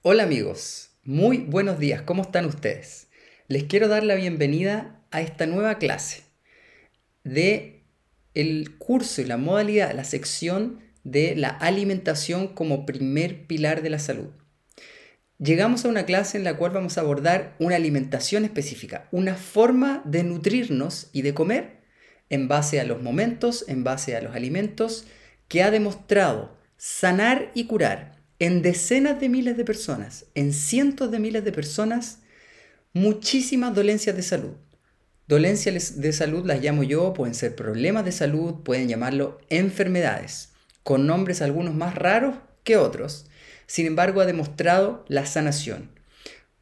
Hola amigos, muy buenos días, ¿cómo están ustedes? Les quiero dar la bienvenida a esta nueva clase de el curso y la modalidad, la sección de la alimentación como primer pilar de la salud. Llegamos a una clase en la cual vamos a abordar una alimentación específica, una forma de nutrirnos y de comer en base a los momentos, en base a los alimentos, que ha demostrado sanar y curar en decenas de miles de personas, en cientos de miles de personas, muchísimas dolencias de salud. Dolencias de salud las llamo yo, pueden ser problemas de salud, pueden llamarlo enfermedades, con nombres algunos más raros que otros. Sin embargo, ha demostrado la sanación.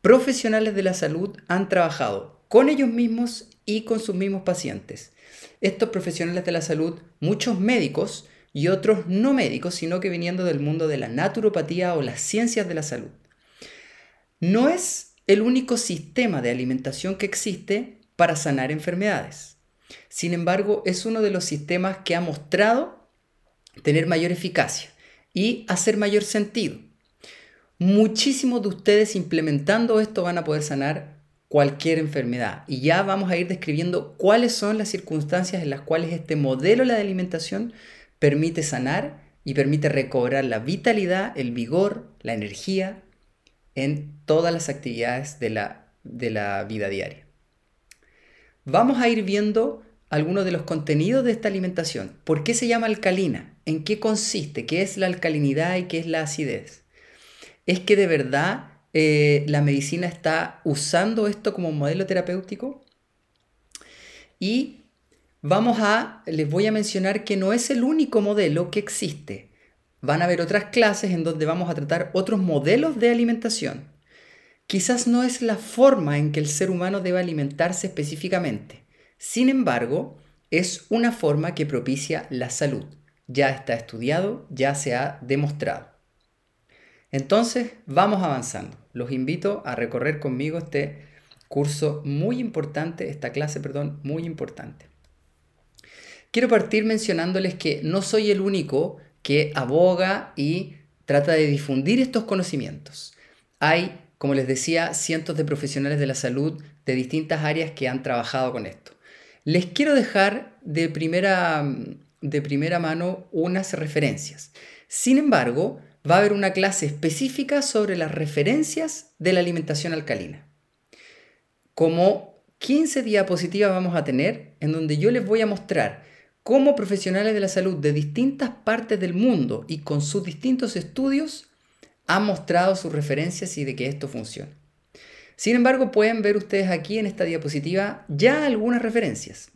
Profesionales de la salud han trabajado con ellos mismos y con sus mismos pacientes. Estos profesionales de la salud, muchos médicos y otros no médicos, sino que viniendo del mundo de la naturopatía o las ciencias de la salud. No es el único sistema de alimentación que existe para sanar enfermedades. Sin embargo, es uno de los sistemas que ha mostrado tener mayor eficacia y hacer mayor sentido. Muchísimos de ustedes implementando esto van a poder sanar cualquier enfermedad. Y ya vamos a ir describiendo cuáles son las circunstancias en las cuales este modelo de alimentación permite sanar y permite recobrar la vitalidad, el vigor, la energía en todas las actividades de la vida diaria. Vamos a ir viendo algunos de los contenidos de esta alimentación. ¿Por qué se llama alcalina? ¿En qué consiste? ¿Qué es la alcalinidad y qué es la acidez? ¿Es que de verdad la medicina está usando esto como modelo terapéutico? Y les voy a mencionar que no es el único modelo que existe. Van a haber otras clases en donde vamos a tratar otros modelos de alimentación. Quizás no es la forma en que el ser humano debe alimentarse específicamente. Sin embargo, es una forma que propicia la salud. Ya está estudiado, ya se ha demostrado. Entonces, vamos avanzando. Los invito a recorrer conmigo este curso muy importante, esta clase, perdón, muy importante. Quiero partir mencionándoles que no soy el único que aboga y trata de difundir estos conocimientos. Hay, como les decía, cientos de profesionales de la salud de distintas áreas que han trabajado con esto. Les quiero dejar de primera mano unas referencias. Sin embargo, va a haber una clase específica sobre las referencias de la alimentación alcalina. Como 15 diapositivas vamos a tener en donde yo les voy a mostrar cómo profesionales de la salud de distintas partes del mundo y con sus distintos estudios han mostrado sus referencias y de que esto funciona. Sin embargo, pueden ver ustedes aquí en esta diapositiva ya algunas referencias.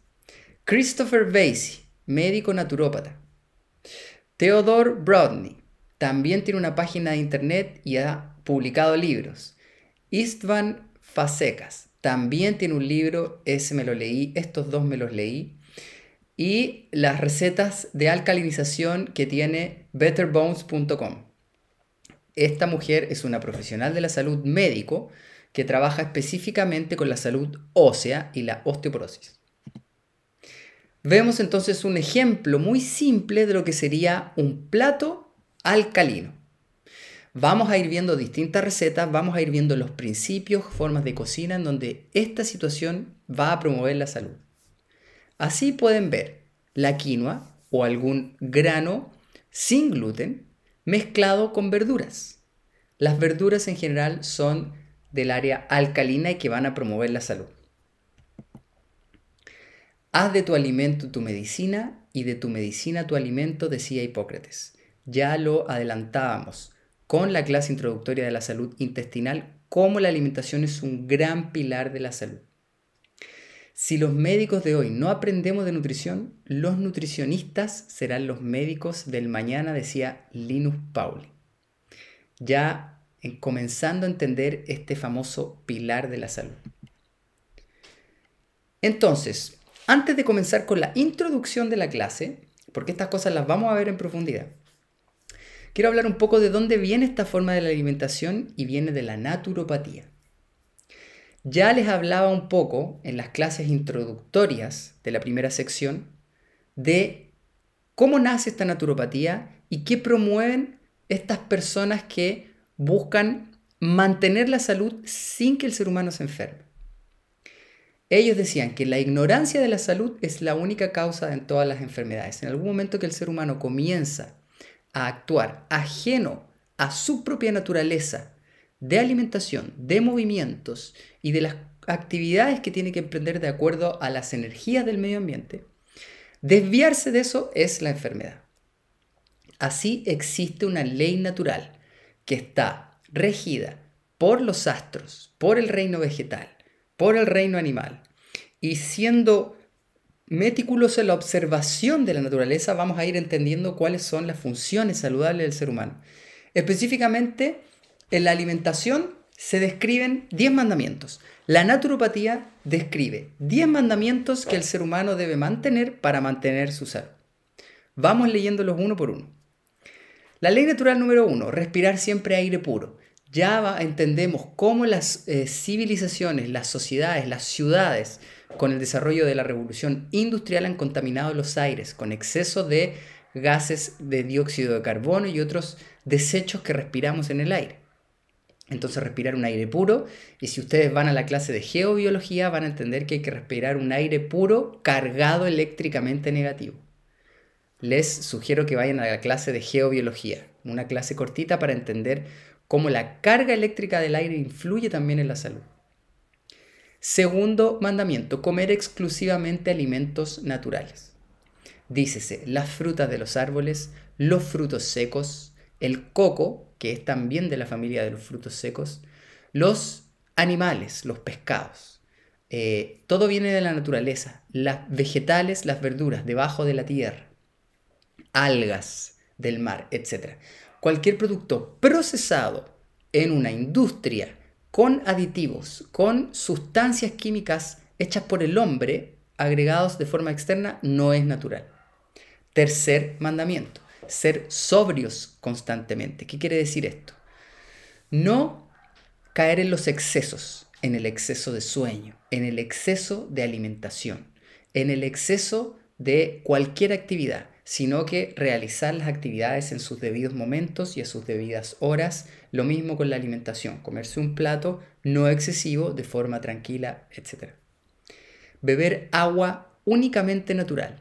Christopher Vasey, médico naturópata. Theodore Brodny, también tiene una página de internet y ha publicado libros. Istvan Fazekas, también tiene un libro, ese me lo leí, estos dos me los leí. Y las recetas de alcalinización que tiene betterbones.com. Esta mujer es una profesional de la salud médico que trabaja específicamente con la salud ósea y la osteoporosis. Vemos entonces un ejemplo muy simple de lo que sería un plato alcalino. Vamos a ir viendo distintas recetas, vamos a ir viendo los principios, formas de cocina en donde esta situación va a promover la salud. Así pueden ver la quinoa o algún grano sin gluten mezclado con verduras. Las verduras en general son del área alcalina y que van a promover la salud. Haz de tu alimento tu medicina y de tu medicina tu alimento, decía Hipócrates. Ya lo adelantábamos con la clase introductoria de la salud intestinal, cómo la alimentación es un gran pilar de la salud. Si los médicos de hoy no aprendemos de nutrición, los nutricionistas serán los médicos del mañana, decía Linus Pauling. Ya comenzando a entender este famoso pilar de la salud. Entonces, antes de comenzar con la introducción de la clase, porque estas cosas las vamos a ver en profundidad, quiero hablar un poco de dónde viene esta forma de la alimentación y viene de la naturopatía. Ya les hablaba un poco en las clases introductorias de la primera sección de cómo nace esta naturopatía y qué promueven estas personas que buscan mantener la salud sin que el ser humano se enferme. Ellos decían que la ignorancia de la salud es la única causa en todas las enfermedades. En algún momento que el ser humano comienza a actuar ajeno a su propia naturaleza de alimentación, de movimientos y de las actividades que tiene que emprender de acuerdo a las energías del medio ambiente, desviarse de eso es la enfermedad. Así existe una ley natural que está regida por los astros, por el reino vegetal, por el reino animal, y siendo meticulosos en la observación de la naturaleza vamos a ir entendiendo cuáles son las funciones saludables del ser humano. Específicamente en la alimentación se describen 10 mandamientos. La naturopatía describe 10 mandamientos que el ser humano debe mantener para mantener su salud. Vamos leyéndolos uno por uno. La ley natural número 1, respirar siempre aire puro. Ya entendemos cómo las civilizaciones, las sociedades, las ciudades, con el desarrollo de la revolución industrial han contaminado los aires con exceso de gases de dióxido de carbono y otros desechos que respiramos en el aire. Entonces respirar un aire puro, y si ustedes van a la clase de geobiología van a entender que hay que respirar un aire puro cargado eléctricamente negativo. Les sugiero que vayan a la clase de geobiología, una clase cortita para entender cómo la carga eléctrica del aire influye también en la salud. Segundo mandamiento, comer exclusivamente alimentos naturales. Dícese, las frutas de los árboles, los frutos secos, el coco, que es también de la familia de los frutos secos, los animales, los pescados. Todo viene de la naturaleza, las vegetales, las verduras, debajo de la tierra, algas del mar, etc. Cualquier producto procesado en una industria con aditivos, con sustancias químicas hechas por el hombre, agregados de forma externa, no es natural. Tercer mandamiento, ser sobrios constantemente. ¿Qué quiere decir esto? No caer en los excesos, en el exceso de sueño, en el exceso de alimentación, en el exceso de cualquier actividad, sino que realizar las actividades en sus debidos momentos y a sus debidas horas. Lo mismo con la alimentación, comerse un plato no excesivo, de forma tranquila, etc. Beber agua únicamente natural.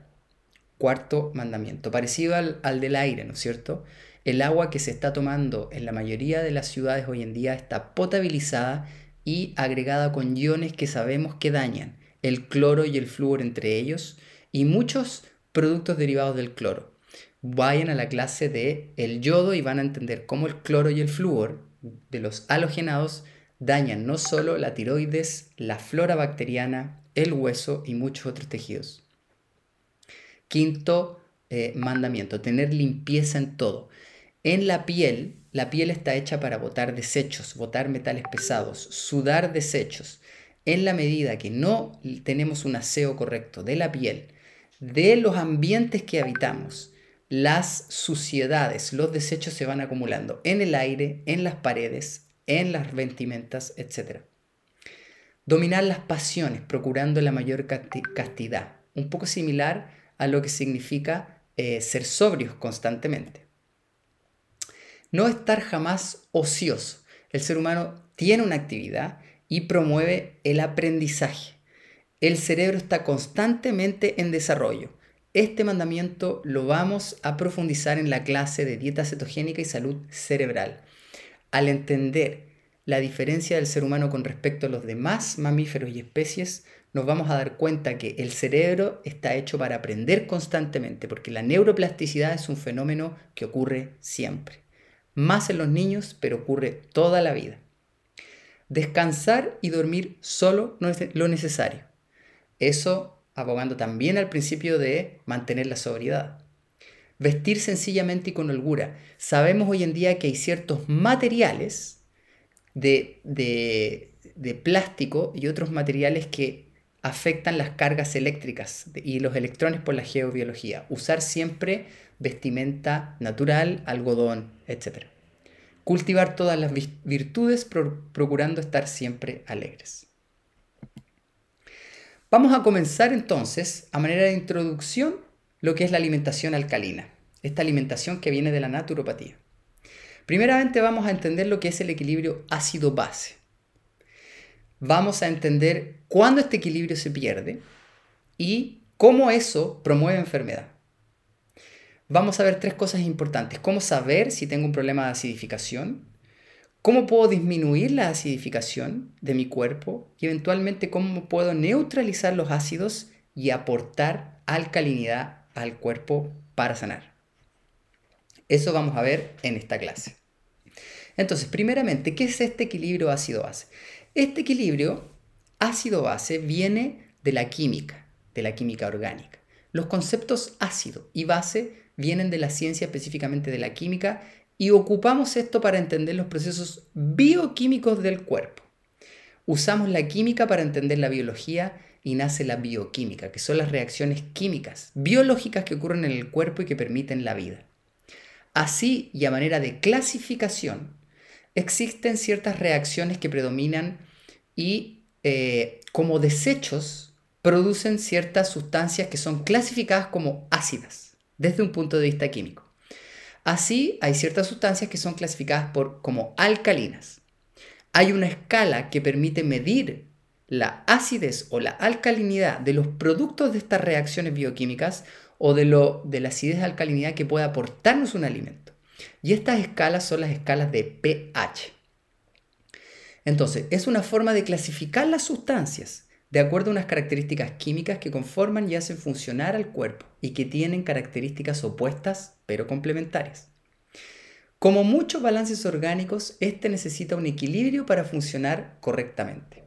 Cuarto mandamiento, parecido al del aire, ¿no es cierto? El agua que se está tomando en la mayoría de las ciudades hoy en día está potabilizada y agregada con iones que sabemos que dañan, el cloro y el flúor entre ellos, y muchos productos derivados del cloro. Vayan a la clase de el yodo y van a entender cómo el cloro y el flúor de los halogenados dañan no solo la tiroides, la flora bacteriana, el hueso y muchos otros tejidos. Quinto mandamiento, tener limpieza en todo. En la piel está hecha para botar desechos, botar metales pesados, sudar desechos. En la medida que no tenemos un aseo correcto de la piel, de los ambientes que habitamos, las suciedades, los desechos se van acumulando en el aire, en las paredes, en las vestimentas, etc. Dominar las pasiones, procurando la mayor castidad. Un poco similar a lo que significa ser sobrios constantemente. No estar jamás ocioso. El ser humano tiene una actividad y promueve el aprendizaje. El cerebro está constantemente en desarrollo. Este mandamiento lo vamos a profundizar en la clase de dieta cetogénica y salud cerebral. Al entender la diferencia del ser humano con respecto a los demás mamíferos y especies, nos vamos a dar cuenta que el cerebro está hecho para aprender constantemente, porque la neuroplasticidad es un fenómeno que ocurre siempre. Más en los niños, pero ocurre toda la vida. Descansar y dormir solo lo necesario. Eso abogando también al principio de mantener la sobriedad. Vestir sencillamente y con holgura. Sabemos hoy en día que hay ciertos materiales de plástico y otros materiales que afectan las cargas eléctricas y los electrones por la geobiología. Usar siempre vestimenta natural, algodón, etc. Cultivar todas las virtudes procurando estar siempre alegres. Vamos a comenzar entonces, a manera de introducción, lo que es la alimentación alcalina. Esta alimentación que viene de la naturopatía. Primeramente vamos a entender lo que es el equilibrio ácido-base. Vamos a entender cuándo este equilibrio se pierde y cómo eso promueve enfermedad. Vamos a ver tres cosas importantes. Cómo saber si tengo un problema de acidificación, cómo puedo disminuir la acidificación de mi cuerpo y eventualmente cómo puedo neutralizar los ácidos y aportar alcalinidad al cuerpo para sanar. Eso vamos a ver en esta clase. Entonces, primeramente, ¿qué es este equilibrio ácido-base? Este equilibrio ácido-base viene de la química orgánica. Los conceptos ácido y base vienen de la ciencia, específicamente de la química, y ocupamos esto para entender los procesos bioquímicos del cuerpo. Usamos la química para entender la biología y nace la bioquímica, que son las reacciones químicas, biológicas que ocurren en el cuerpo y que permiten la vida. Así, y a manera de clasificación, existen ciertas reacciones que predominan y como desechos producen ciertas sustancias que son clasificadas como ácidas desde un punto de vista químico. Así, hay ciertas sustancias que son clasificadas como alcalinas. Hay una escala que permite medir la acidez o la alcalinidad de los productos de estas reacciones bioquímicas o de la acidez y alcalinidad que puede aportarnos un alimento. Y estas escalas son las escalas de pH. Entonces, es una forma de clasificar las sustancias de acuerdo a unas características químicas que conforman y hacen funcionar al cuerpo y que tienen características opuestas pero complementarias. Como muchos balances orgánicos, este necesita un equilibrio para funcionar correctamente.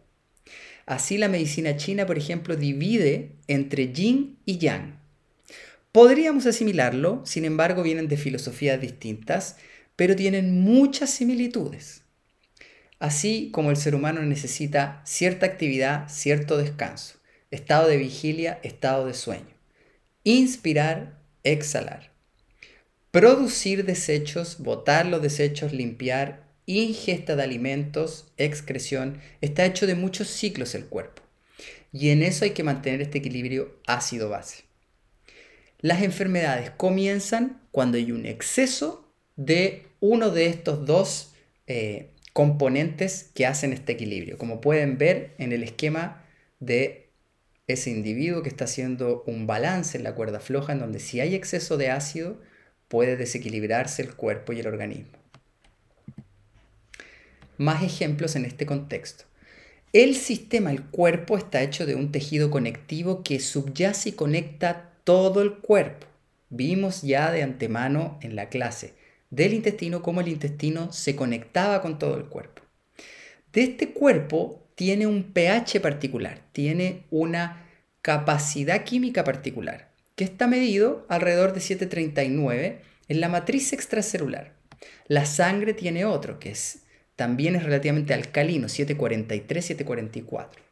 Así la medicina china, por ejemplo, divide entre yin y yang. Podríamos asimilarlo, sin embargo, vienen de filosofías distintas, pero tienen muchas similitudes. Así como el ser humano necesita cierta actividad, cierto descanso, estado de vigilia, estado de sueño, inspirar, exhalar, producir desechos, botar los desechos, limpiar, ingesta de alimentos, excreción, está hecho de muchos ciclos el cuerpo. Y en eso hay que mantener este equilibrio ácido-base. Las enfermedades comienzan cuando hay un exceso de uno de estos dos componentes que hacen este equilibrio. Como pueden ver en el esquema de ese individuo que está haciendo un balance en la cuerda floja, en donde si hay exceso de ácido, puede desequilibrarse el cuerpo y el organismo. Más ejemplos en este contexto. El cuerpo está hecho de un tejido conectivo que subyace y conecta todo el cuerpo. Vimos ya de antemano en la clase del intestino cómo el intestino se conectaba con todo el cuerpo. De este cuerpo tiene un pH particular, tiene una capacidad química particular, que está medido alrededor de 739 en la matriz extracelular. La sangre tiene otro, también es relativamente alcalino, 743, 744.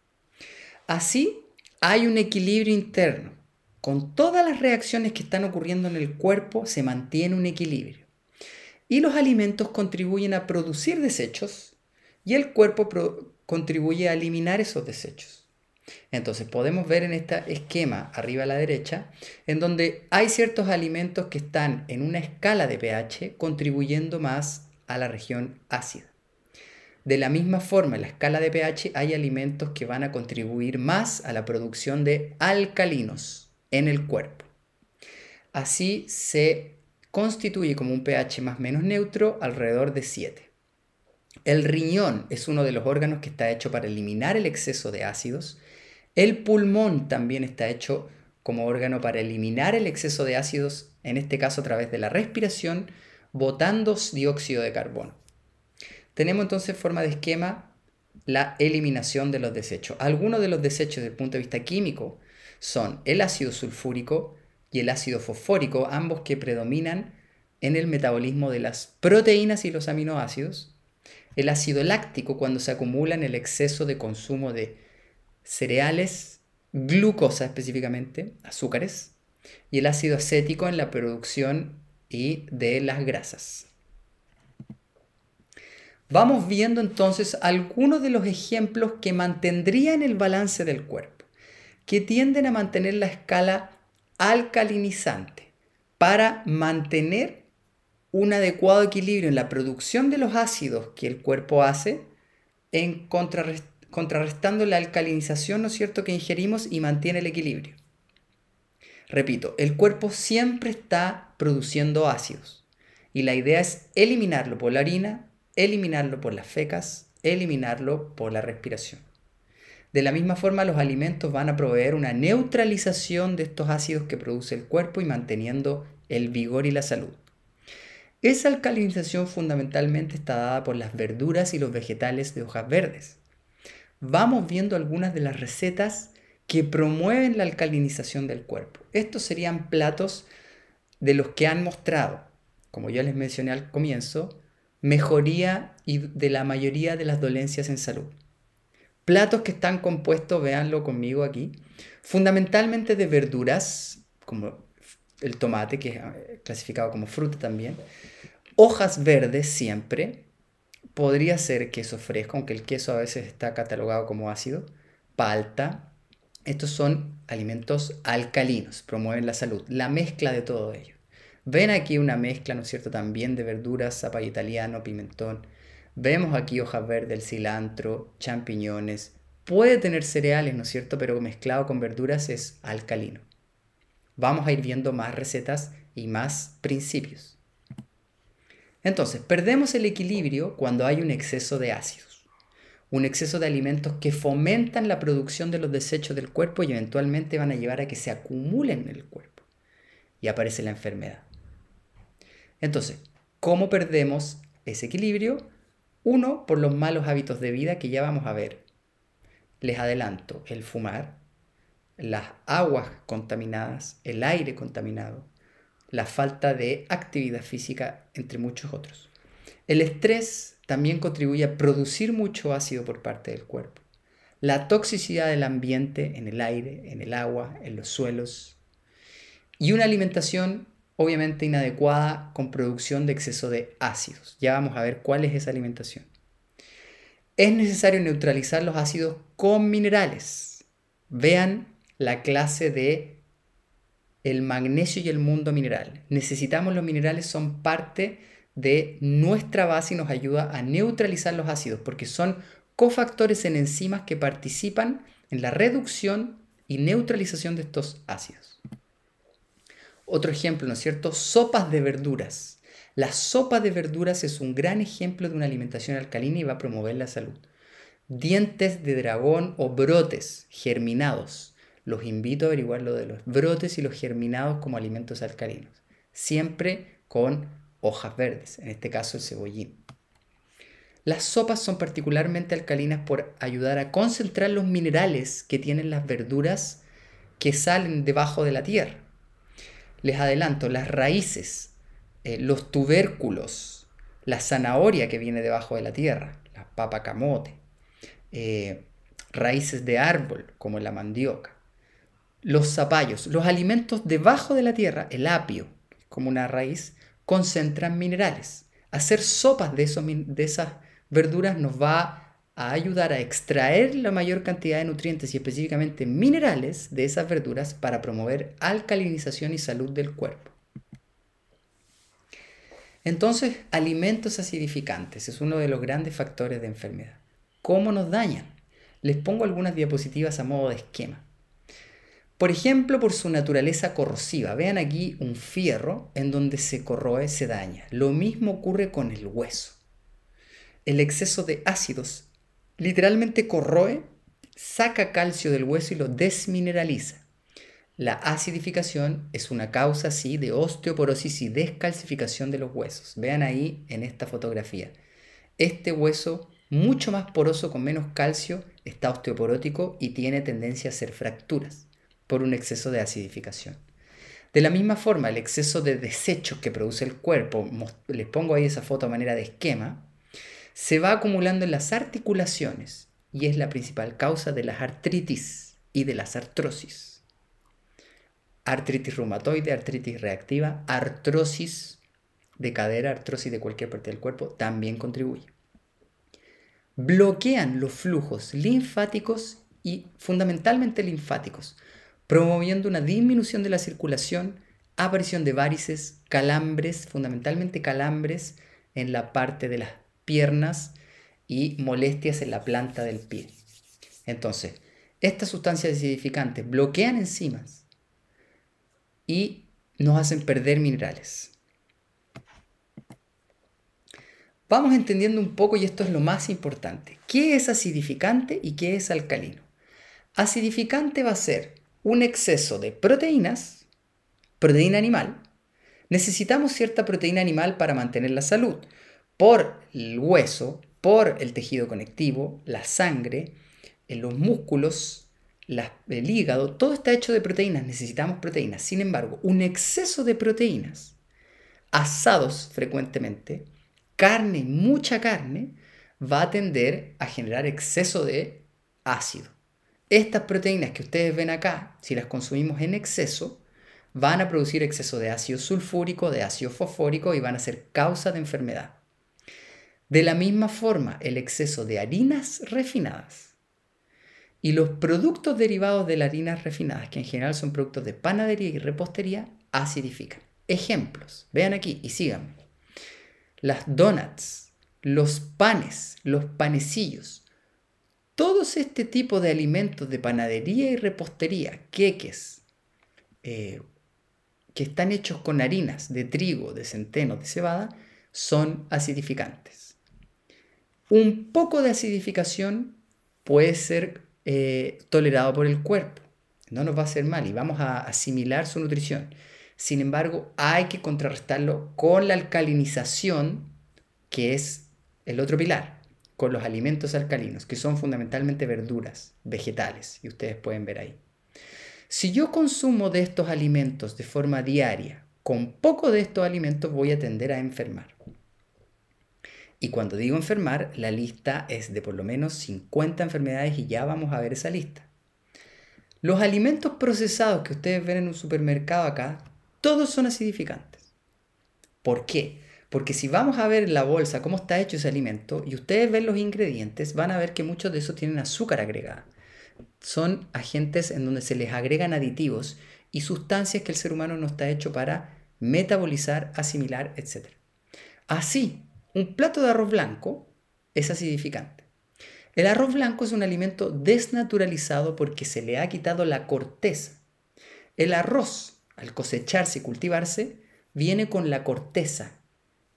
Así, hay un equilibrio interno. Con todas las reacciones que están ocurriendo en el cuerpo, se mantiene un equilibrio. Y los alimentos contribuyen a producir desechos y el cuerpo contribuye a eliminar esos desechos. Entonces podemos ver en este esquema arriba a la derecha, en donde hay ciertos alimentos que están en una escala de pH contribuyendo más a la región ácida. De la misma forma, en la escala de pH hay alimentos que van a contribuir más a la producción de alcalinos en el cuerpo. Así se constituye como un pH más o menos neutro alrededor de 7. El riñón es uno de los órganos que está hecho para eliminar el exceso de ácidos. El pulmón también está hecho como órgano para eliminar el exceso de ácidos, en este caso a través de la respiración, botando dióxido de carbono. Tenemos entonces en forma de esquema la eliminación de los desechos. Algunos de los desechos desde el punto de vista químico son el ácido sulfúrico y el ácido fosfórico, ambos que predominan en el metabolismo de las proteínas y los aminoácidos. El ácido láctico cuando se acumula en el exceso de consumo de cereales, glucosa específicamente, azúcares, y el ácido acético en la producción y de las grasas. Vamos viendo entonces algunos de los ejemplos que mantendrían el balance del cuerpo, que tienden a mantener la escala alcalinizante para mantener un adecuado equilibrio en la producción de los ácidos que el cuerpo hace, en contrarrestando la alcalinización, ¿no es cierto?, que ingerimos y mantiene el equilibrio. Repito, el cuerpo siempre está produciendo ácidos y la idea es eliminarlo por la orina, eliminarlo por las fecas, eliminarlo por la respiración. De la misma forma, los alimentos van a proveer una neutralización de estos ácidos que produce el cuerpo y manteniendo el vigor y la salud. Esa alcalinización fundamentalmente está dada por las verduras y los vegetales de hojas verdes. Vamos viendo algunas de las recetas que promueven la alcalinización del cuerpo. Estos serían platos de los que han mostrado, como ya les mencioné al comienzo, mejoría de la mayoría de las dolencias en salud. Platos que están compuestos, véanlo conmigo aquí, fundamentalmente de verduras, como el tomate, que es clasificado como fruta también, hojas verdes siempre, podría ser queso fresco, aunque el queso a veces está catalogado como ácido, palta. Estos son alimentos alcalinos, promueven la salud, la mezcla de todo ello. Ven aquí una mezcla, ¿no es cierto?, también de verduras, zapallo italiano, pimentón. Vemos aquí hojas verdes, el cilantro, champiñones. Puede tener cereales, ¿no es cierto?, pero mezclado con verduras es alcalino. Vamos a ir viendo más recetas y más principios. Entonces, perdemos el equilibrio cuando hay un exceso de ácidos, un exceso de alimentos que fomentan la producción de los desechos del cuerpo y eventualmente van a llevar a que se acumulen en el cuerpo y aparece la enfermedad. Entonces, ¿cómo perdemos ese equilibrio? Uno, por los malos hábitos de vida que ya vamos a ver. Les adelanto, el fumar, las aguas contaminadas, el aire contaminado, la falta de actividad física, entre muchos otros. El estrés también contribuye a producir mucho ácido por parte del cuerpo. La toxicidad del ambiente en el aire, en el agua, en los suelos. Y una alimentación obviamente inadecuada con producción de exceso de ácidos. Ya vamos a ver cuál es esa alimentación. Es necesario neutralizar los ácidos con minerales. Vean la clase de el magnesio y el mundo mineral. Necesitamos los minerales, son parte de nuestra base y nos ayuda a neutralizar los ácidos porque son cofactores en enzimas que participan en la reducción y neutralización de estos ácidos. Otro ejemplo, ¿no es cierto? Sopas de verduras. La sopa de verduras es un gran ejemplo de una alimentación alcalina y va a promover la salud. Dientes de dragón o brotes germinados. Los invito a averiguar lo de los brotes y los germinados como alimentos alcalinos. Siempre con hojas verdes, en este caso el cebollín. Las sopas son particularmente alcalinas por ayudar a concentrar los minerales que tienen las verduras que salen debajo de la tierra. Les adelanto, las raíces, los tubérculos, la zanahoria que viene debajo de la tierra, la papa camote, raíces de árbol como la mandioca, los zapallos, los alimentos debajo de la tierra, el apio, como una raíz, concentran minerales. Hacer sopas de esas verduras nos va a ayudar a extraer la mayor cantidad de nutrientes y específicamente minerales de esas verduras para promover alcalinización y salud del cuerpo. Entonces, alimentos acidificantes es uno de los grandes factores de enfermedad. ¿Cómo nos dañan? Les pongo algunas diapositivas a modo de esquema. Por ejemplo, por su naturaleza corrosiva. Vean aquí un fierro en donde se corroe, se daña. Lo mismo ocurre con el hueso. El exceso de ácidos literalmente corroe, saca calcio del hueso y lo desmineraliza. La acidificación es una causa, sí, de osteoporosis y descalcificación de los huesos. Vean ahí en esta fotografía. Este hueso, mucho más poroso con menos calcio, está osteoporótico y tiene tendencia a hacer fracturas por un exceso de acidificación. De la misma forma, el exceso de desechos que produce el cuerpo, les pongo ahí esa foto a manera de esquema, se va acumulando en las articulaciones y es la principal causa de las artritis y de las artrosis. Artritis reumatoide, artritis reactiva, artrosis de cadera, artrosis de cualquier parte del cuerpo, también contribuye. Bloquean los flujos linfáticos y fundamentalmente linfáticos, promoviendo una disminución de la circulación, aparición de varices, calambres, fundamentalmente calambres en la parte de las piernas y molestias en la planta del pie. Entonces, estas sustancias acidificantes bloquean enzimas y nos hacen perder minerales. Vamos entendiendo un poco, y esto es lo más importante, qué es acidificante y qué es alcalino. Acidificante va a ser un exceso de proteínas, proteína animal. Necesitamos cierta proteína animal para mantener la salud, por el hueso, por el tejido conectivo, la sangre, los músculos, el hígado, todo está hecho de proteínas, necesitamos proteínas. Sin embargo, un exceso de proteínas, asados frecuentemente, carne, mucha carne, va a tender a generar exceso de ácido. Estas proteínas que ustedes ven acá, si las consumimos en exceso, van a producir exceso de ácido sulfúrico, de ácido fosfórico y van a ser causa de enfermedad. De la misma forma, el exceso de harinas refinadas y los productos derivados de las harinas refinadas, que en general son productos de panadería y repostería, acidifican. Ejemplos, vean aquí y síganme. Las donuts, los panes, los panecillos, todos este tipo de alimentos de panadería y repostería, queques, que están hechos con harinas de trigo, de centeno, de cebada, son acidificantes. Un poco de acidificación puede ser tolerado por el cuerpo, no nos va a hacer mal y vamos a asimilar su nutrición. Sin embargo, hay que contrarrestarlo con la alcalinización, que es el otro pilar, con los alimentos alcalinos, que son fundamentalmente verduras, vegetales, y ustedes pueden ver ahí. Si yo consumo de estos alimentos de forma diaria, con poco de estos alimentos voy a tender a enfermar. Y cuando digo enfermar, la lista es de por lo menos 50 enfermedades y ya vamos a ver esa lista. Los alimentos procesados que ustedes ven en un supermercado acá, todos son acidificantes. ¿Por qué? Porque si vamos a ver en la bolsa cómo está hecho ese alimento y ustedes ven los ingredientes, van a ver que muchos de esos tienen azúcar agregada. Son agentes en donde se les agregan aditivos y sustancias que el ser humano no está hecho para metabolizar, asimilar, etc. Así, un plato de arroz blanco es acidificante. El arroz blanco es un alimento desnaturalizado porque se le ha quitado la corteza. El arroz, al cosecharse y cultivarse, viene con la corteza,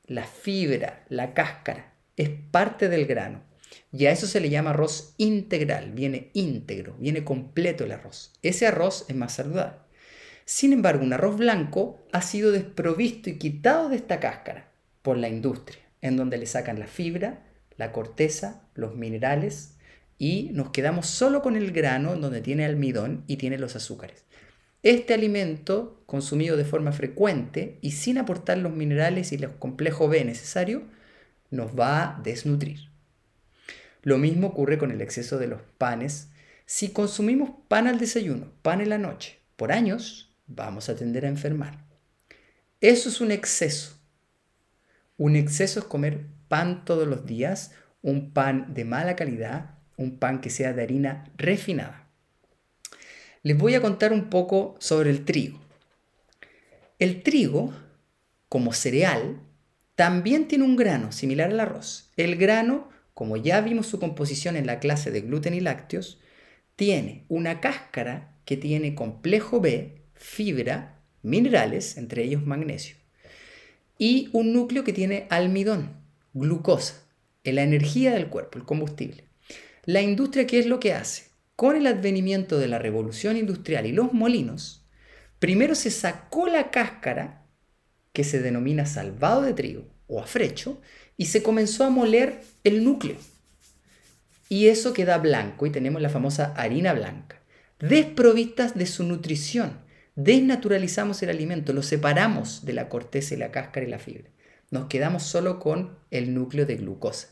la fibra, la cáscara. Es parte del grano. Y a eso se le llama arroz integral. Viene íntegro, viene completo el arroz. Ese arroz es más saludable. Sin embargo, un arroz blanco ha sido desprovisto y quitado de esta cáscara por la industria, en donde le sacan la fibra, la corteza, los minerales y nos quedamos solo con el grano, en donde tiene almidón y tiene los azúcares. Este alimento, consumido de forma frecuente y sin aportar los minerales y los complejos B necesarios, nos va a desnutrir. Lo mismo ocurre con el exceso de los panes. Si consumimos pan al desayuno, pan en la noche, por años, vamos a tender a enfermar. Eso es un exceso. Un exceso es comer pan todos los días, un pan de mala calidad, un pan que sea de harina refinada. Les voy a contar un poco sobre el trigo. El trigo, como cereal, también tiene un grano similar al arroz. El grano, como ya vimos su composición en la clase de gluten y lácteos, tiene una cáscara que tiene complejo B, fibra, minerales, entre ellos magnesio, y un núcleo que tiene almidón, glucosa, la energía del cuerpo, el combustible. La industria, ¿qué es lo que hace? Con el advenimiento de la revolución industrial y los molinos, primero se sacó la cáscara, que se denomina salvado de trigo o afrecho, y se comenzó a moler el núcleo. Y eso queda blanco y tenemos la famosa harina blanca, desprovistas de su nutrición. Desnaturalizamos el alimento, lo separamos de la corteza y la cáscara y la fibra. Nos quedamos solo con el núcleo de glucosa.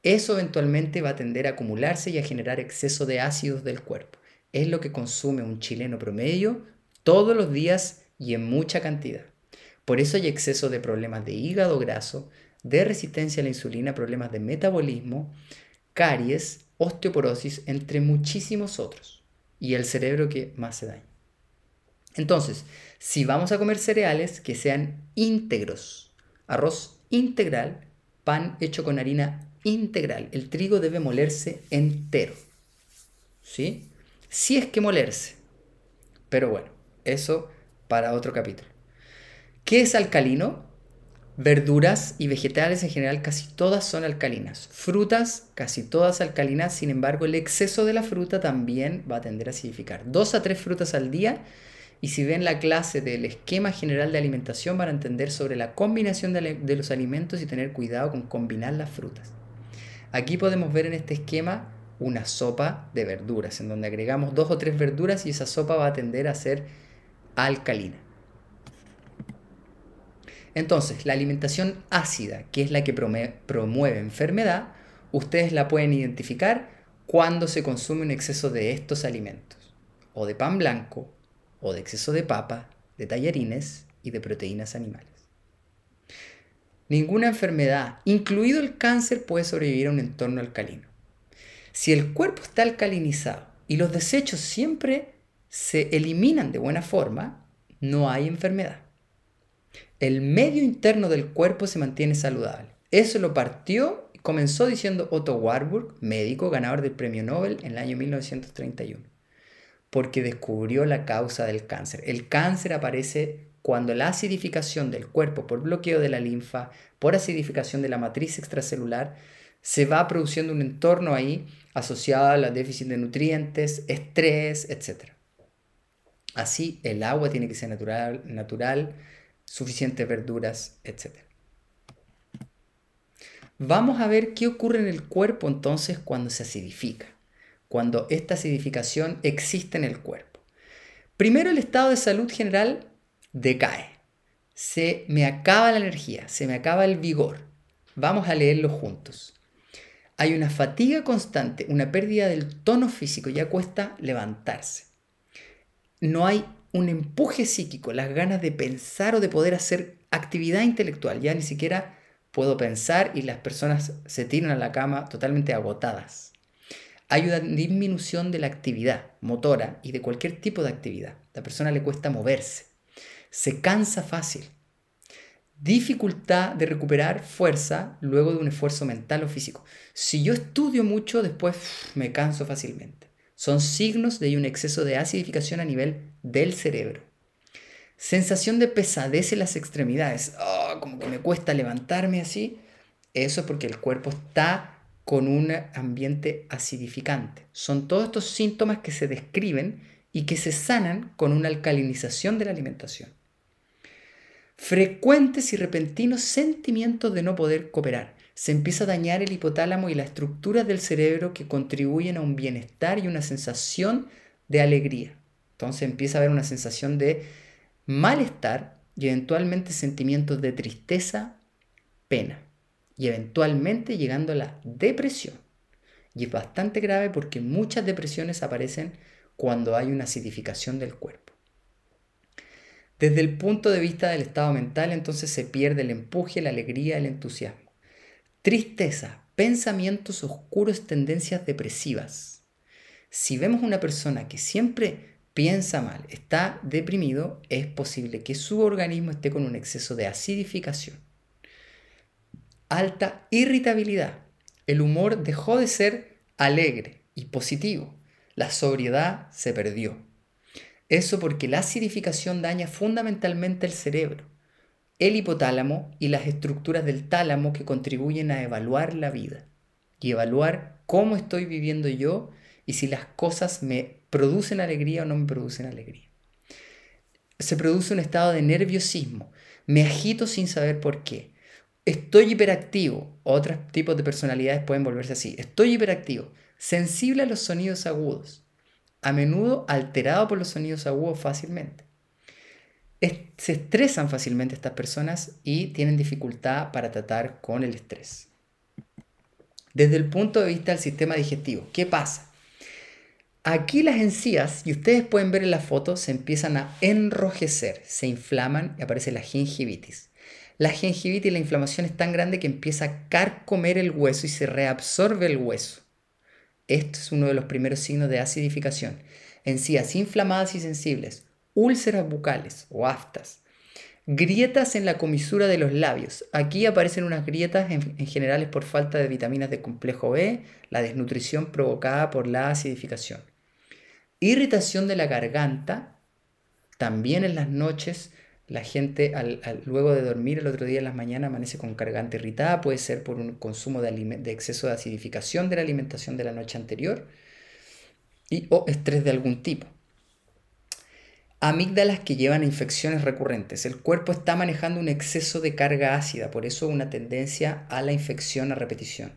Eso eventualmente va a tender a acumularse y a generar exceso de ácidos del cuerpo. Es lo que consume un chileno promedio todos los días y en mucha cantidad. Por eso hay exceso de problemas de hígado graso, de resistencia a la insulina, problemas de metabolismo, caries, osteoporosis, entre muchísimos otros. Y el cerebro que más se daña. Entonces, si vamos a comer cereales, que sean íntegros, arroz integral, pan hecho con harina integral. El trigo debe molerse entero, ¿sí? Si es que molerse. Pero bueno, eso para otro capítulo. ¿Qué es alcalino? Verduras y vegetales en general casi todas son alcalinas. Frutas casi todas alcalinas, sin embargo el exceso de la fruta también va a tender a acidificar. 2 a 3 frutas al día, y si ven la clase del esquema general de alimentación van a entender sobre la combinación de los alimentos y tener cuidado con combinar las frutas. Aquí podemos ver en este esquema una sopa de verduras, en donde agregamos 2 o 3 verduras y esa sopa va a tender a ser alcalina. Entonces, la alimentación ácida, que es la que promueve enfermedad, ustedes la pueden identificar cuando se consume un exceso de estos alimentos, o de pan blanco, o de exceso de papa, de tallarines y de proteínas animales. Ninguna enfermedad, incluido el cáncer, puede sobrevivir a un entorno alcalino. Si el cuerpo está alcalinizado y los desechos siempre se eliminan de buena forma, no hay enfermedad. El medio interno del cuerpo se mantiene saludable. Eso lo partió y comenzó diciendo Otto Warburg, médico ganador del premio Nobel en el año 1931, porque descubrió la causa del cáncer. El cáncer aparece cuando la acidificación del cuerpo por bloqueo de la linfa, por acidificación de la matriz extracelular, se va produciendo un entorno ahí asociado al déficit de nutrientes, estrés, etc. Así, el agua tiene que ser natural, suficientes verduras, etc. Vamos a ver qué ocurre en el cuerpo entonces cuando se acidifica, cuando esta acidificación existe en el cuerpo. Primero, el estado de salud general decae. Se me acaba la energía, se me acaba el vigor. Vamos a leerlo juntos. Hay una fatiga constante, una pérdida del tono físico, ya cuesta levantarse. No hay un empuje psíquico, las ganas de pensar o de poder hacer actividad intelectual. Ya ni siquiera puedo pensar y las personas se tiran a la cama totalmente agotadas. Hay una disminución de la actividad motora y de cualquier tipo de actividad. La persona le cuesta moverse. Se cansa fácil. Dificultad de recuperar fuerza luego de un esfuerzo mental o físico. Si yo estudio mucho, después me canso fácilmente. Son signos de un exceso de acidificación a nivel del cerebro. Sensación de pesadez en las extremidades. Como que me cuesta levantarme así. Eso es porque el cuerpo está con un ambiente acidificante. Son todos estos síntomas que se describen y que se sanan con una alcalinización de la alimentación. Frecuentes y repentinos sentimientos de no poder cooperar. Se empieza a dañar el hipotálamo y las estructuras del cerebro que contribuyen a un bienestar y una sensación de alegría. Entonces empieza a haber una sensación de malestar y eventualmente sentimientos de tristeza, pena y eventualmente llegando a la depresión. Y es bastante grave porque muchas depresiones aparecen cuando hay una acidificación del cuerpo. Desde el punto de vista del estado mental, entonces se pierde el empuje, la alegría, el entusiasmo. Tristeza, pensamientos oscuros, tendencias depresivas. Si vemos una persona que siempre piensa mal, está deprimido, es posible que su organismo esté con un exceso de acidificación. Alta irritabilidad. El humor dejó de ser alegre y positivo. La sobriedad se perdió. Eso porque la acidificación daña fundamentalmente el cerebro, el hipotálamo y las estructuras del tálamo que contribuyen a evaluar la vida y evaluar cómo estoy viviendo yo y si las cosas me producen alegría o no me producen alegría. Se produce un estado de nerviosismo, me agito sin saber por qué. Estoy hiperactivo, otros tipos de personalidades pueden volverse así. Estoy hiperactivo, sensible a los sonidos agudos, a menudo alterado por los sonidos agudos fácilmente. Se estresan fácilmente estas personas y tienen dificultad para tratar con el estrés. Desde el punto de vista del sistema digestivo, ¿qué pasa? Aquí las encías, y ustedes pueden ver en la foto, se empiezan a enrojecer, se inflaman y aparece la gingivitis. La gingivitis, la inflamación es tan grande que empieza a carcomer el hueso y se reabsorbe el hueso. Esto es uno de los primeros signos de acidificación. Encías inflamadas y sensibles, úlceras bucales o aftas, grietas en la comisura de los labios. Aquí aparecen unas grietas en general es por falta de vitaminas de complejo B, la desnutrición provocada por la acidificación. Irritación de la garganta, también en las noches. La gente luego de dormir el otro día en las mañanas amanece con garganta irritada, puede ser por un consumo de exceso de acidificación de la alimentación de la noche anterior o estrés de algún tipo. Amígdalas que llevan a infecciones recurrentes. El cuerpo está manejando un exceso de carga ácida, por eso una tendencia a la infección a repetición.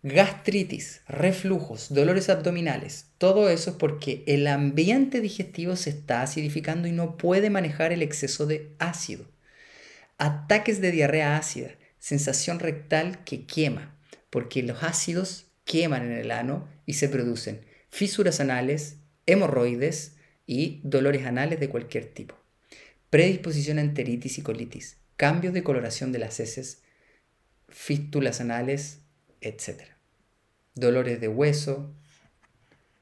Gastritis, reflujos, dolores abdominales, todo eso es porque el ambiente digestivo se está acidificando y no puede manejar el exceso de ácido. Ataques de diarrea ácida, sensación rectal que quema, porque los ácidos queman en el ano y se producen fisuras anales, hemorroides y dolores anales de cualquier tipo. Predisposición a enteritis y colitis, cambios de coloración de las heces, fístulas anales, etc. Dolores de hueso.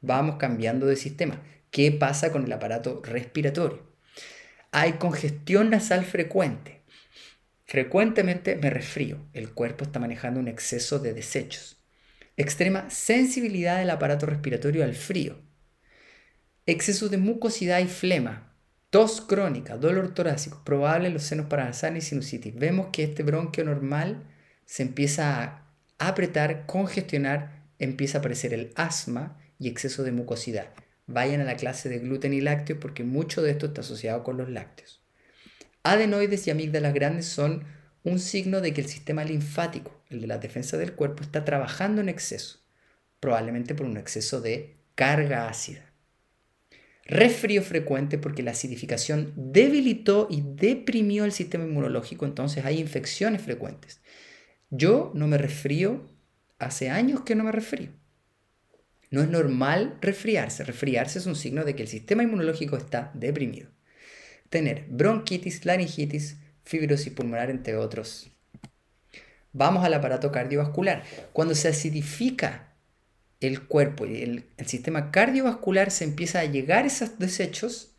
Vamos cambiando de sistema. ¿Qué pasa con el aparato respiratorio? Hay congestión nasal frecuente. Frecuentemente me resfrío. El cuerpo está manejando un exceso de desechos. Extrema sensibilidad del aparato respiratorio al frío. Exceso de mucosidad y flema. Tos crónica, dolor torácico, probable en los senos paranasales y sinusitis. Vemos que este bronquio normal se empieza a apretar, congestionar, empieza a aparecer el asma y exceso de mucosidad. Vayan a la clase de gluten y lácteos porque mucho de esto está asociado con los lácteos. Adenoides y amígdalas grandes son un signo de que el sistema linfático, el de la defensa del cuerpo, está trabajando en exceso, probablemente por un exceso de carga ácida. Resfrío frecuente porque la acidificación debilitó y deprimió el sistema inmunológico, entonces hay infecciones frecuentes. Yo no me resfrío, hace años que no me resfrío. No es normal resfriarse. Resfriarse es un signo de que el sistema inmunológico está deprimido. Tener bronquitis, laringitis, fibrosis pulmonar, entre otros. Vamos al aparato cardiovascular. Cuando se acidifica el cuerpo y el sistema cardiovascular se empieza a llegar a esos desechos,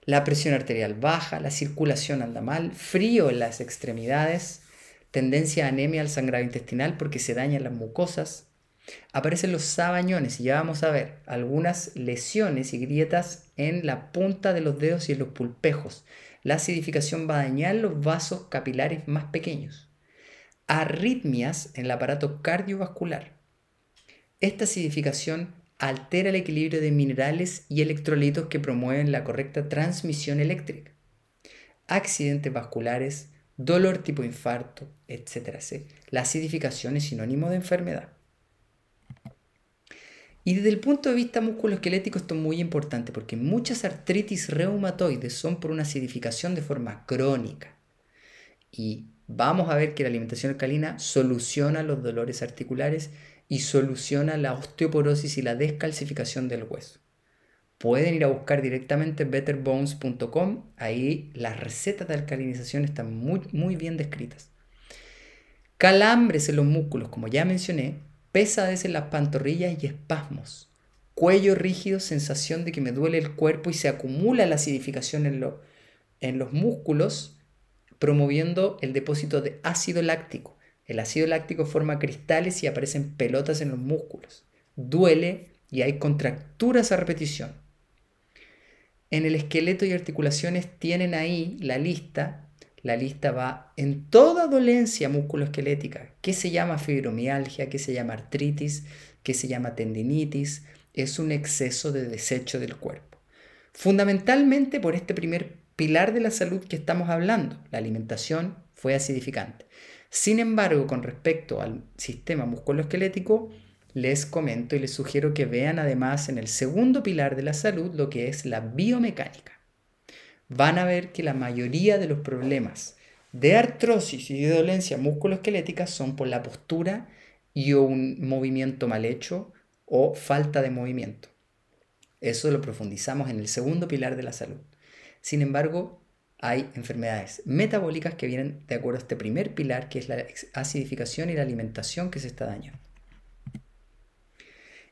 la presión arterial baja, la circulación anda mal, frío en las extremidades, tendencia a anemia al sangrado intestinal porque se dañan las mucosas, aparecen los sabañones y ya vamos a ver algunas lesiones y grietas en la punta de los dedos y en los pulpejos. La acidificación va a dañar los vasos capilares más pequeños. Arritmias en el aparato cardiovascular. Esta acidificación altera el equilibrio de minerales y electrolitos que promueven la correcta transmisión eléctrica. Accidentes vasculares, dolor tipo infarto, etc. La acidificación es sinónimo de enfermedad. Y desde el punto de vista musculoesquelético esto es muy importante porque muchas artritis reumatoides son por una acidificación de forma crónica. Y vamos a ver que la alimentación alcalina soluciona los dolores articulares y soluciona la osteoporosis y la descalcificación del hueso. Pueden ir a buscar directamente betterbones.com, ahí las recetas de alcalinización están muy bien descritas. Calambres en los músculos, como ya mencioné, pesadez en las pantorrillas y espasmos. Cuello rígido, sensación de que me duele el cuerpo y se acumula la acidificación en los músculos, promoviendo el depósito de ácido láctico. El ácido láctico forma cristales y aparecen pelotas en los músculos. Duele y hay contracturas a repetición. En el esqueleto y articulaciones tienen ahí la lista. La lista va en toda dolencia musculoesquelética. ¿Qué se llama fibromialgia? ¿Qué se llama artritis? ¿Qué se llama tendinitis? Es un exceso de desecho del cuerpo. Fundamentalmente por este primer pilar de la salud que estamos hablando. La alimentación fue acidificante. Sin embargo, con respecto al sistema musculoesquelético, les comento y les sugiero que vean además en el segundo pilar de la salud lo que es la biomecánica. Van a ver que la mayoría de los problemas de artrosis y de dolencia musculoesquelética son por la postura y un movimiento mal hecho o falta de movimiento. Eso lo profundizamos en el segundo pilar de la salud. Sin embargo, hay enfermedades metabólicas que vienen de acuerdo a este primer pilar, que es la acidificación y la alimentación que se está dañando.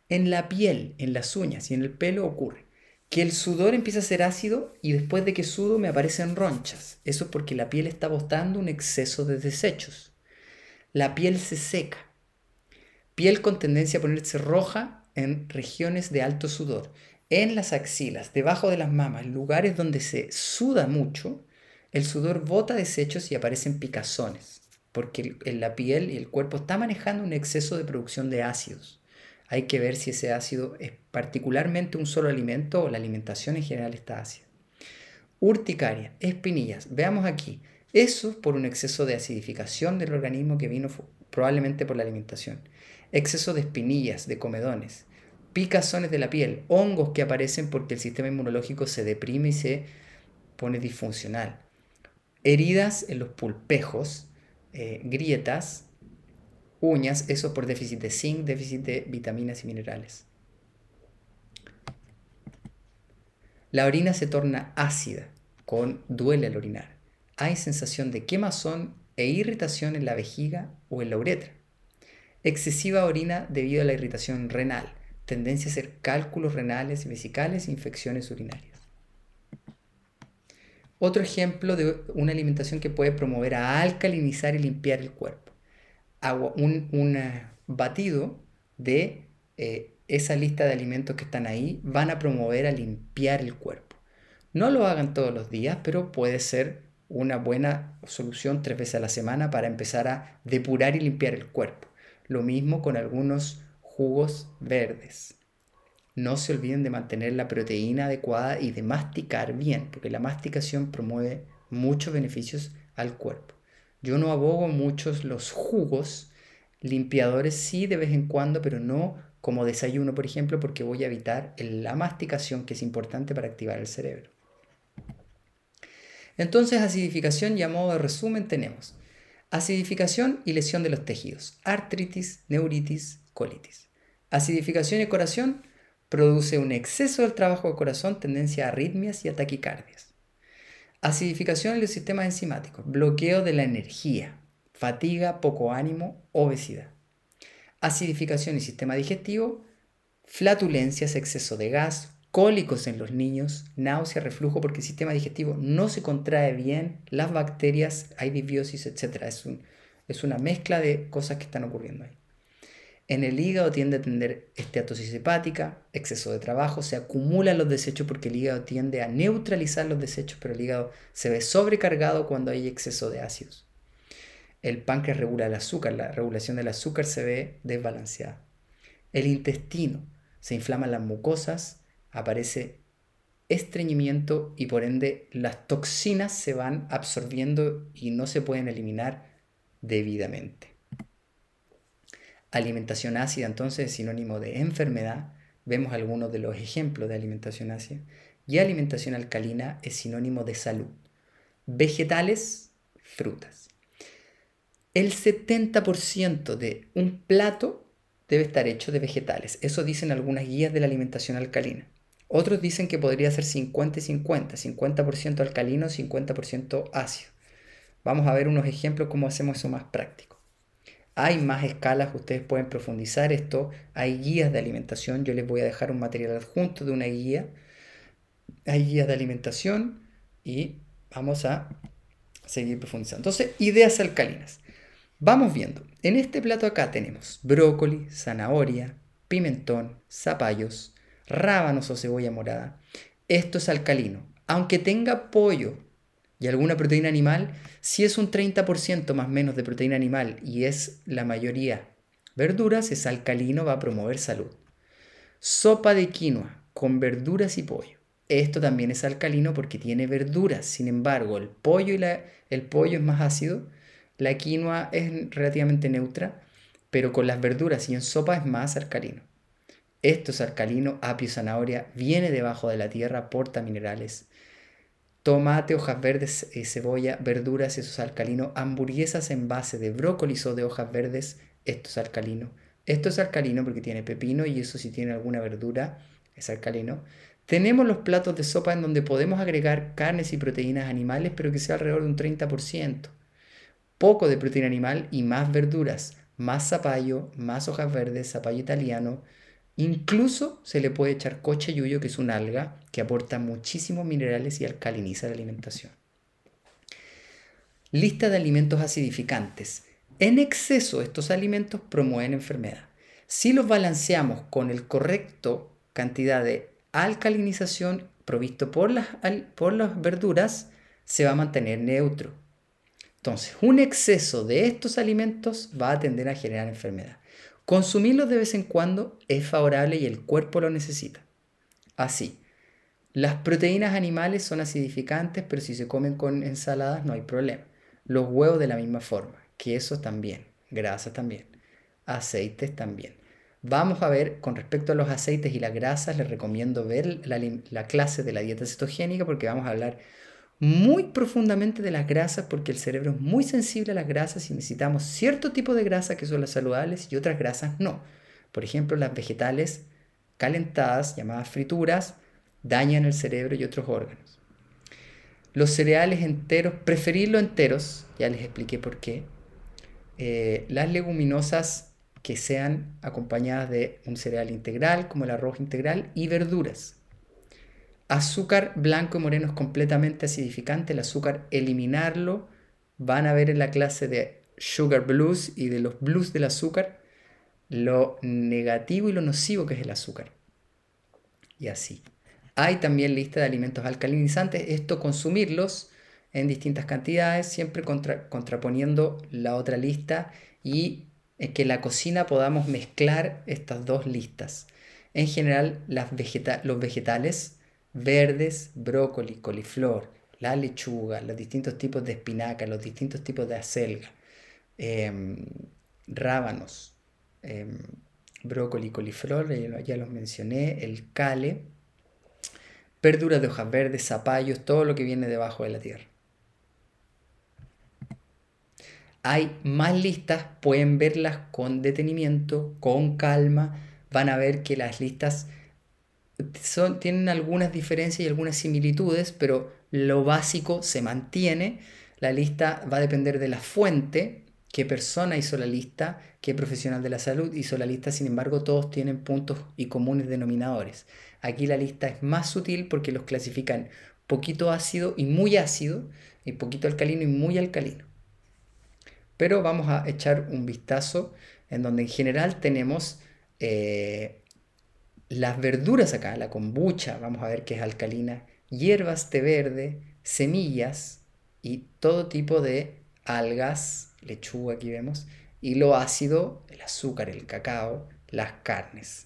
En la piel, en las uñas y en el pelo ocurre Que el sudor empieza a ser ácido y después de que sudo me aparecen ronchas. Eso es porque la piel está botando un exceso de desechos. La piel se seca. Piel con tendencia a ponerse roja en regiones de alto sudor. En las axilas, debajo de las mamas, lugares donde se suda mucho, el sudor bota desechos y aparecen picazones. Porque en la piel y el cuerpo está manejando un exceso de producción de ácidos. Hay que ver si ese ácido es particularmente un solo alimento o la alimentación en general está ácida. Urticaria, espinillas. Veamos aquí. Eso por un exceso de acidificación del organismo que vino probablemente por la alimentación. Exceso de espinillas, de comedones. Picazones de la piel, hongos que aparecen porque el sistema inmunológico se deprime y se pone disfuncional. Heridas en los pulpejos, grietas, uñas, eso por déficit de zinc, déficit de vitaminas y minerales. La orina se torna ácida, duele al orinar. Hay sensación de quemazón e irritación en la vejiga o en la uretra. Excesiva orina debido a la irritación renal, tendencia a hacer cálculos renales y vesicales e infecciones urinarias. Otro ejemplo de una alimentación que puede promover a alcalinizar y limpiar el cuerpo. Un batido de esa lista de alimentos que están ahí van a promover a limpiar el cuerpo. No lo hagan todos los días, pero puede ser una buena solución 3 veces a la semana para empezar a depurar y limpiar el cuerpo. Lo mismo con algunos jugos verdes. No se olviden de mantener la proteína adecuada y de masticar bien, porque la masticación promueve muchos beneficios al cuerpo. Yo no abogo muchos los jugos, limpiadores sí de vez en cuando, pero no como desayuno, por ejemplo, porque voy a evitar la masticación, que es importante para activar el cerebro. Entonces, acidificación y a modo de resumen tenemos acidificación y lesión de los tejidos, artritis, neuritis, colitis. Acidificación y corazón produce un exceso del trabajo del corazón, tendencia a arritmias y a taquicardias. Acidificación en los sistemas enzimáticos, bloqueo de la energía, fatiga, poco ánimo, obesidad. Acidificación y sistema digestivo, flatulencias, exceso de gas, cólicos en los niños, náusea, reflujo porque el sistema digestivo no se contrae bien, las bacterias, hay disbiosis, etc. Es una mezcla de cosas que están ocurriendo ahí. En el hígado tiende a tener esteatosis hepática, exceso de trabajo, se acumulan los desechos porque el hígado tiende a neutralizar los desechos, pero el hígado se ve sobrecargado cuando hay exceso de ácidos. El páncreas regula el azúcar, la regulación del azúcar se ve desbalanceada. El intestino, se inflaman las mucosas, aparece estreñimiento y por ende las toxinas se van absorbiendo y no se pueden eliminar debidamente. Alimentación ácida entonces es sinónimo de enfermedad. Vemos algunos de los ejemplos de alimentación ácida. Y alimentación alcalina es sinónimo de salud. Vegetales, frutas. El 70% de un plato debe estar hecho de vegetales. Eso dicen algunas guías de la alimentación alcalina. Otros dicen que podría ser 50 y 50, 50% alcalino, 50% ácido. Vamos a ver unos ejemplos cómo hacemos eso más práctico. Hay más escalas, ustedes pueden profundizar esto. Hay guías de alimentación, yo les voy a dejar un material adjunto de una guía. Hay guías de alimentación y vamos a seguir profundizando. Entonces, ideas alcalinas. Vamos viendo. En este plato acá tenemos brócoli, zanahoria, pimentón, zapallos, rábanos o cebolla morada. Esto es alcalino. Aunque tenga pollo y alguna proteína animal, si es un 30% más o menos de proteína animal y es la mayoría verduras, es alcalino, va a promover salud. Sopa de quinoa con verduras y pollo. Esto también es alcalino porque tiene verduras. Sin embargo, el pollo es más ácido. La quinoa es relativamente neutra, pero con las verduras y en sopa es más alcalino. Esto es alcalino, apio, zanahoria, viene debajo de la tierra, aporta minerales. Tomate, hojas verdes, cebolla, verduras, eso es alcalino. Hamburguesas en base de brócolis o de hojas verdes, esto es alcalino. Esto es alcalino porque tiene pepino y eso si tiene alguna verdura es alcalino. Tenemos los platos de sopa en donde podemos agregar carnes y proteínas animales, pero que sea alrededor de un 30%. Poco de proteína animal y más verduras, más zapallo, más hojas verdes, zapallo italiano, Incluso se le puede echar cochayuyo, que es una alga que aporta muchísimos minerales y alcaliniza la alimentación. Lista de alimentos acidificantes. En exceso estos alimentos promueven enfermedad. Si los balanceamos con el correcto cantidad de alcalinización provisto por las verduras, se va a mantener neutro. Entonces, un exceso de estos alimentos va a tender a generar enfermedad. Consumirlos de vez en cuando es favorable y el cuerpo lo necesita. Así, las proteínas animales son acidificantes, pero si se comen con ensaladas no hay problema. Los huevos de la misma forma, quesos también, grasas también, aceites también. Vamos a ver, con respecto a los aceites y las grasas, les recomiendo ver la clase de la dieta cetogénica porque vamos a hablar muy profundamente de las grasas porque el cerebro es muy sensible a las grasas y necesitamos cierto tipo de grasas que son las saludables y otras grasas no. Por ejemplo, las vegetales calentadas, llamadas frituras, dañan el cerebro y otros órganos. Los cereales enteros, preferirlos enteros, ya les expliqué por qué. Las leguminosas que sean acompañadas de un cereal integral, como el arroz integral, y verduras. Azúcar blanco y moreno es completamente acidificante. El azúcar, eliminarlo. Van a ver en la clase de Sugar Blues y de los blues del azúcar lo negativo y lo nocivo que es el azúcar. Y así. Hay también lista de alimentos alcalinizantes. Esto consumirlos en distintas cantidades, siempre contraponiendo la otra lista y que en la cocina podamos mezclar estas dos listas. En general, los vegetales verdes, brócoli, coliflor, la lechuga, los distintos tipos de espinaca, los distintos tipos de acelga, rábanos, brócoli, coliflor, ya los mencioné, el cale, verduras de hojas verdes, zapallos, todo lo que viene debajo de la tierra. Hay más listas, pueden verlas con detenimiento, con calma, van a ver que las listas tienen algunas diferencias y algunas similitudes, pero lo básico se mantiene. La lista va a depender de la fuente, qué persona hizo la lista, qué profesional de la salud hizo la lista, sin embargo todos tienen puntos y comunes denominadores. Aquí la lista es más sutil porque los clasifican poquito ácido y poquito alcalino y muy alcalino. Pero vamos a echar un vistazo en donde en general tenemos las verduras acá, la kombucha, vamos a ver que es alcalina, hierbas, té verde, semillas y todo tipo de algas, lechuga aquí vemos, y lo ácido, el azúcar, el cacao, las carnes.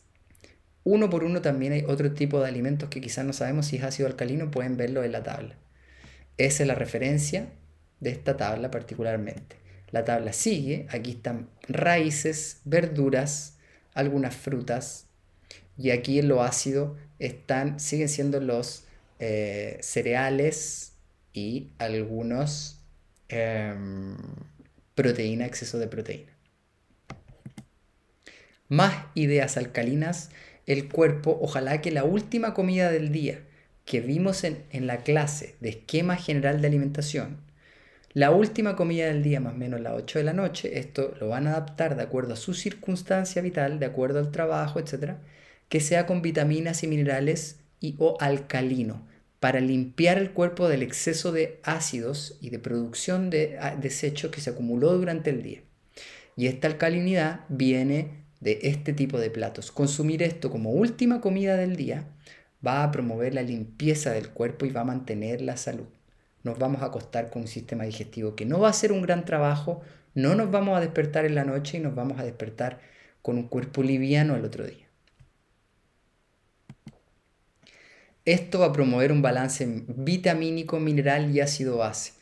Uno por uno también hay otro tipo de alimentos que quizás no sabemos si es ácido o alcalino, pueden verlo en la tabla. Esa es la referencia de esta tabla particularmente. La tabla sigue, aquí están raíces, verduras, algunas frutas, y aquí en lo ácido siguen siendo los cereales y algunos proteína, exceso de proteína. Más ideas alcalinas, el cuerpo, ojalá que la última comida del día que vimos en la clase de esquema general de alimentación, la última comida del día, más o menos las 8 de la noche, esto lo van a adaptar de acuerdo a su circunstancia vital, de acuerdo al trabajo, etc., que sea con vitaminas y minerales o alcalino, para limpiar el cuerpo del exceso de ácidos y de producción de desecho que se acumuló durante el día. Y esta alcalinidad viene de este tipo de platos. Consumir esto como última comida del día va a promover la limpieza del cuerpo y va a mantener la salud. Nos vamos a acostar con un sistema digestivo que no va a hacer un gran trabajo, no nos vamos a despertar en la noche y nos vamos a despertar con un cuerpo liviano el otro día. Esto va a promover un balance vitamínico, mineral y ácido base.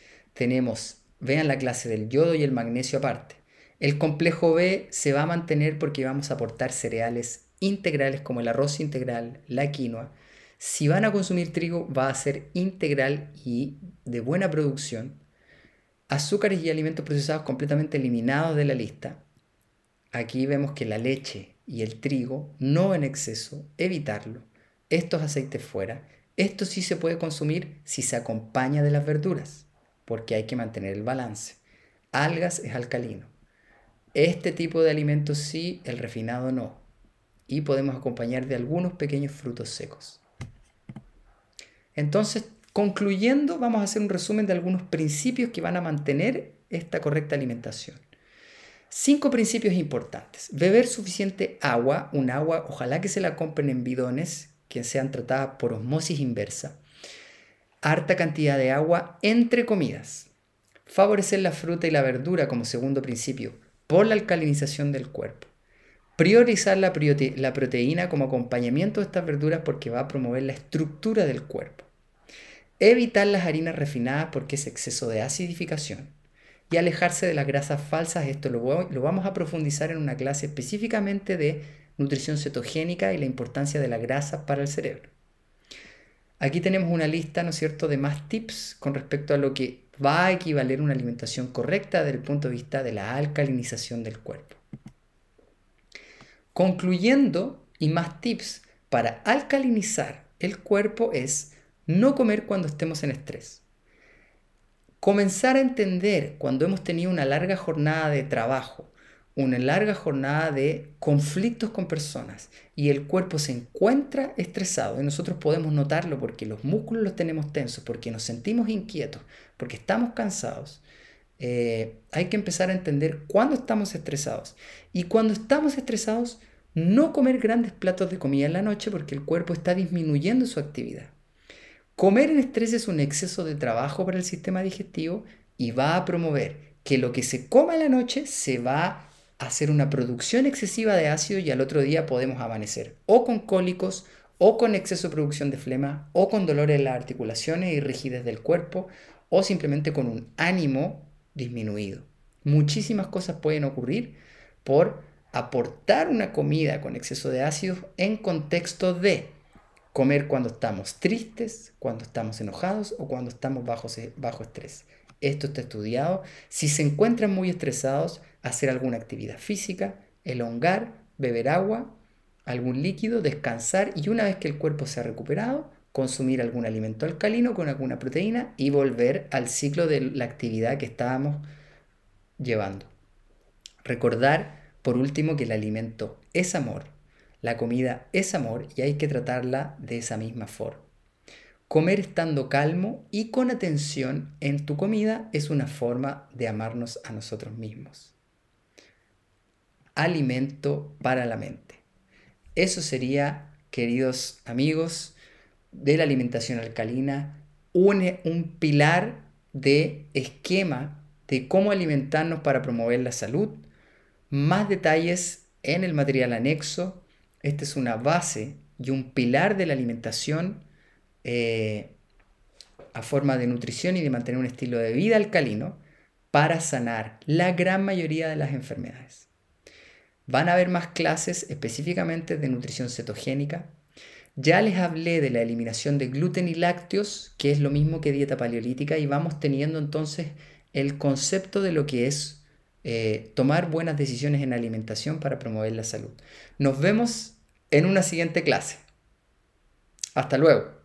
Vean la clase del yodo y el magnesio aparte. El complejo B se va a mantener porque vamos a aportar cereales integrales como el arroz integral, la quinoa. Si van a consumir trigo, va a ser integral y de buena producción. Azúcares y alimentos procesados completamente eliminados de la lista. Aquí vemos que la leche y el trigo, no en exceso, evitarlo. Estos aceites fuera. Esto sí se puede consumir si se acompaña de las verduras, porque hay que mantener el balance. Algas es alcalino. Este tipo de alimentos sí, el refinado no. y podemos acompañar de algunos pequeños frutos secos. Entonces, concluyendo, vamos a hacer un resumen de algunos principios que van a mantener esta correcta alimentación. 5 principios importantes. Beber suficiente agua, un agua, ojalá que se la compren en bidones, que sean tratadas por osmosis inversa. Harta cantidad de agua entre comidas. Favorecer la fruta y la verdura como segundo principio, por la alcalinización del cuerpo. Priorizar la proteína como acompañamiento de estas verduras porque va a promover la estructura del cuerpo. Evitar las harinas refinadas porque es exceso de acidificación. Y alejarse de las grasas falsas, esto lo vamos a profundizar en una clase específicamente de nutrición cetogénica y la importancia de la grasa para el cerebro. Aquí tenemos una lista, ¿no es cierto?, de más tips con respecto a lo que va a equivaler a una alimentación correcta desde el punto de vista de la alcalinización del cuerpo. Concluyendo, y más tips para alcalinizar el cuerpo es no comer cuando estemos en estrés. Comenzar a entender cuando hemos tenido una larga jornada de trabajo, una larga jornada de conflictos con personas y el cuerpo se encuentra estresado y nosotros podemos notarlo porque los músculos los tenemos tensos, porque nos sentimos inquietos, porque estamos cansados. Hay que empezar a entender cuándo estamos estresados y cuando estamos estresados no comer grandes platos de comida en la noche porque el cuerpo está disminuyendo su actividad. Comer en estrés es un exceso de trabajo para el sistema digestivo y va a promover que lo que se coma en la noche se va a hacer una producción excesiva de ácido y al otro día podemos amanecer o con cólicos o con exceso de producción de flema o con dolores en las articulaciones y rigidez del cuerpo o simplemente con un ánimo disminuido. Muchísimas cosas pueden ocurrir por aportar una comida con exceso de ácidos en contexto de comer cuando estamos tristes, cuando estamos enojados o cuando estamos bajo estrés. Esto está estudiado. Si se encuentran muy estresados, hacer alguna actividad física, elongar, beber agua, algún líquido, descansar y una vez que el cuerpo se ha recuperado, consumir algún alimento alcalino con alguna proteína y volver al ciclo de la actividad que estábamos llevando. Recordar, por último, que el alimento es amor, la comida es amor y hay que tratarla de esa misma forma. Comer estando calmo y con atención en tu comida es una forma de amarnos a nosotros mismos. Alimento para la mente. Eso sería, queridos amigos, de la alimentación alcalina, un pilar de esquema de cómo alimentarnos para promover la salud. Más detalles en el material anexo. Esta es una base y un pilar de la alimentación a forma de nutrición y de mantener un estilo de vida alcalino para sanar la gran mayoría de las enfermedades. Van a haber más clases específicamente de nutrición cetogénica. Ya les hablé de la eliminación de gluten y lácteos, que es lo mismo que dieta paleolítica, y vamos teniendo entonces el concepto de lo que es tomar buenas decisiones en alimentación para promover la salud. Nos vemos en una siguiente clase. Hasta luego.